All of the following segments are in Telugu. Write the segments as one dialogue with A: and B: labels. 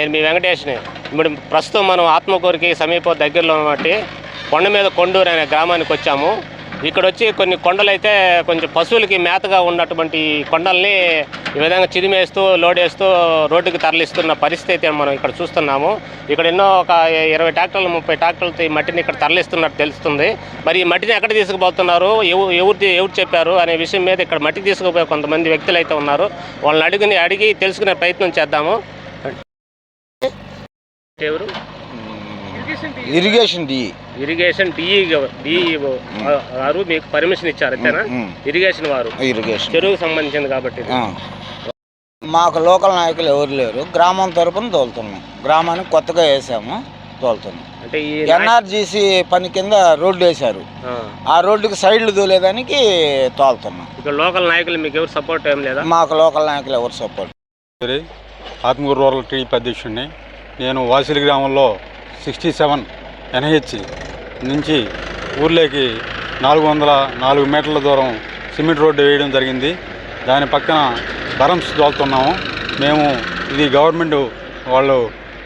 A: నేను మీ వెంకటేష్ని. ఇప్పుడు ప్రస్తుతం మనం ఆత్మకూరుకి సమీప దగ్గరలో ఉన్నటువంటి కొండ మీద కొండూరు అనే గ్రామానికి వచ్చాము. ఇక్కడ వచ్చి కొన్ని కొండలైతే కొంచెం పశువులకి మేతగా ఉన్నటువంటి కొండల్ని ఈ విధంగా చిదిమేస్తూ లోడేస్తూ రోడ్డుకి తరలిస్తున్న పరిస్థితి అయితే మనం ఇక్కడ చూస్తున్నాము. ఇక్కడ ఎన్నో ఒక 20 ట్రాక్టర్లు 30 ట్రాక్టర్లతో ఈ మట్టిని ఇక్కడ తరలిస్తున్నట్టు తెలుస్తుంది. మరి ఈ మట్టిని ఎక్కడ తీసుకుపోతున్నారు, ఎవరు చెప్పారు అనే విషయం మీద ఇక్కడ మట్టి తీసుకుపోయే కొంతమంది వ్యక్తులు అయితే ఉన్నారు. వాళ్ళని అడిగి తెలుసుకునే ప్రయత్నం చేద్దాము. ఎవరు?
B: ఇరిగేషన్ డిఈ వారు మీకు పర్మిషన్ ఇచ్చారు అంతేనా? ఇరిగేషన్ వారు చెరువుకు సంబంధించింది కాబట్టి. మాకు లోకల్ నాయకులు ఎవరు లేరు. గ్రామం తరపున తోలుతున్నాం. గ్రామానికి కొత్తగా వేసాము, తోలుతున్నాం.
A: అంటే ఈ
B: ఎన్ఆర్జీసీ పని కింద రోడ్డు వేశారు. ఆ రోడ్డుకి సైడ్లు తోలేదానికి తోలుతున్నాం.
A: ఇక్కడ లోకల్ నాయకులు మీకు ఎవరు సపోర్ట్ ఏం లేదా?
B: మాకు లోకల్ నాయకులు ఎవరు సపోర్ట్.
C: ఆత్మకూరు రూరల్ టీడీపీ అధ్యక్షుడిని. నేను వాసిలి గ్రామంలో 67 NH నుంచి ఊర్లోకి 404 మీటర్ల దూరం సిమెంట్ రోడ్డు వేయడం జరిగింది. దాని పక్కన బరమ్స్ తోలుతున్నాము మేము. ఇది గవర్నమెంట్ వాళ్ళు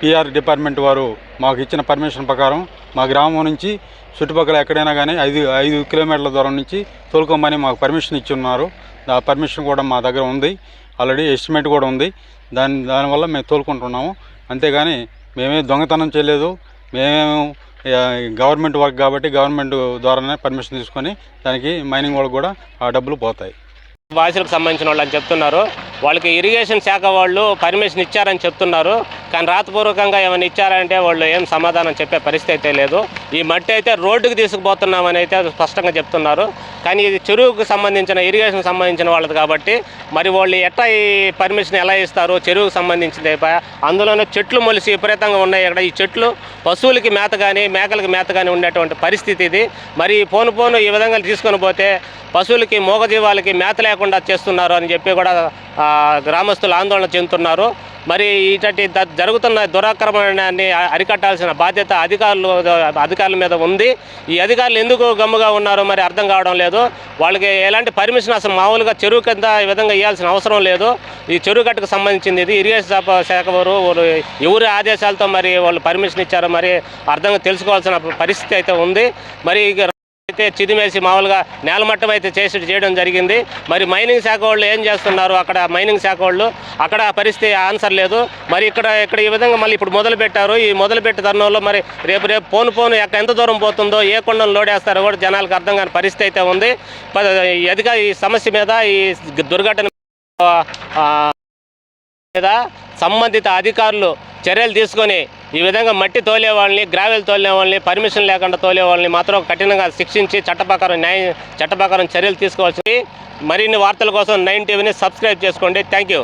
C: PR డిపార్ట్మెంట్ వారు మాకు ఇచ్చిన పర్మిషన్ ప్రకారం మా గ్రామం నుంచి చుట్టుపక్కల ఎక్కడైనా కానీ 5 కిలోమీటర్ల దూరం నుంచి తోలుకోమని మాకు పర్మిషన్ ఇచ్చి ఉన్నారు. ఆ పర్మిషన్ కూడా మా దగ్గర ఉంది. ఆల్రెడీ ఎస్టిమేట్ కూడా ఉంది. దానివల్ల మేము తోలుకుంటున్నాము. అంతేగాని మేమే దొంగతనం చేయలేదు. మేమేమో గవర్నమెంట్ వర్క్ కాబట్టి గవర్నమెంట్ ద్వారానే పర్మిషన్ తీసుకొని దానికి మైనింగ్ వాళ్ళకి కూడా ఆ డబ్బులు పోతాయి.
A: వాసులకు సంబంధించిన వాళ్ళు అని చెప్తున్నారు. వాళ్ళకి ఇరిగేషన్ శాఖ వాళ్ళు పర్మిషన్ ఇచ్చారని చెప్తున్నారు. కానీ రాతపూర్వకంగా ఏమైనా ఇచ్చారంటే వాళ్ళు ఏం సమాధానం చెప్పే పరిస్థితి అయితే లేదు. ఈ మట్టి అయితే రోడ్డుకు తీసుకుపోతున్నామని అయితే స్పష్టంగా చెప్తున్నారు. కానీ ఇది చెరువుకు సంబంధించిన ఇరిగేషన్ సంబంధించిన వాళ్ళది కాబట్టి మరి వాళ్ళు ఎట్లా ఈ పర్మిషన్ ఎలా ఇస్తారు? చెరువుకు సంబంధించింది అందులోనే చెట్లు మొలిసి విపరీతంగా ఉన్నాయి. ఇక్కడ ఈ చెట్లు పశువులకి మేత కానీ మేకలకి మేత కానీ ఉండేటువంటి పరిస్థితి ఇది. మరి పోను ఈ విధంగా తీసుకొని పోతే పశువులకి మూగజీవాలకి మేత లేకుండా చేస్తున్నారు అని చెప్పి కూడా గ్రామస్తులు ఆందోళన చెందుతున్నారు. మరి ఇటువంటి జరుగుతున్న దురాక్రమణాన్ని అరికట్టాల్సిన బాధ్యత అధికారుల మీద ఉంది. ఈ అధికారులు ఎందుకు గమ్ముగా ఉన్నారో మరి అర్థం కావడం లేదు. వాళ్ళకి ఎలాంటి పర్మిషన్ అసలు మామూలుగా చెరువు కింద ఈ విధంగా ఇవ్వాల్సిన అవసరం లేదు. ఈ చెరువు గట్టుకు సంబంధించింది ఇది. ఇరిగేషన్ శాఖ వారు ఎవరి ఆదేశాలతో మరి వాళ్ళు పర్మిషన్ ఇచ్చారో మరి అర్థంగా తెలుసుకోవాల్సిన పరిస్థితి అయితే ఉంది. మరి అయితే చిదిమేసి మామూలుగా నేలమట్టం అయితే చేయడం జరిగింది. మరి మైనింగ్ శాఖ వాళ్ళు ఏం చేస్తున్నారు? అక్కడ మైనింగ్ శాఖ వాళ్ళు అక్కడ పరిస్థితి ఆన్సర్ లేదు. మరి ఇక్కడ ఈ విధంగా మళ్ళీ ఇప్పుడు మొదలుపెట్టారు. ఈ మొదలుపెట్టే తరుణంలో మరి రేపు పోను ఎంత దూరం పోతుందో, ఏ కొండను లోడేస్తారో కూడా జనాలకు అర్థం కాని పరిస్థితి అయితే ఉంది. ఈ సమస్య మీద, ఈ దుర్ఘటన మీద సంబంధిత అధికారులు చర్యలు తీసుకొని ఈ విధంగా మట్టి తోలే వాళ్ళని, గ్రావెల్ తోలే వాళ్ళని, పర్మిషన్ లేకుండా తోలే వాళ్ళని మాత్రం కఠినంగా శిక్షించి చట్టప్రకారం చర్యలు తీసుకోవాల్సింది. మరిన్ని వార్తల కోసం 9 టీవీని సబ్స్క్రైబ్ చేసుకోండి. Thank you.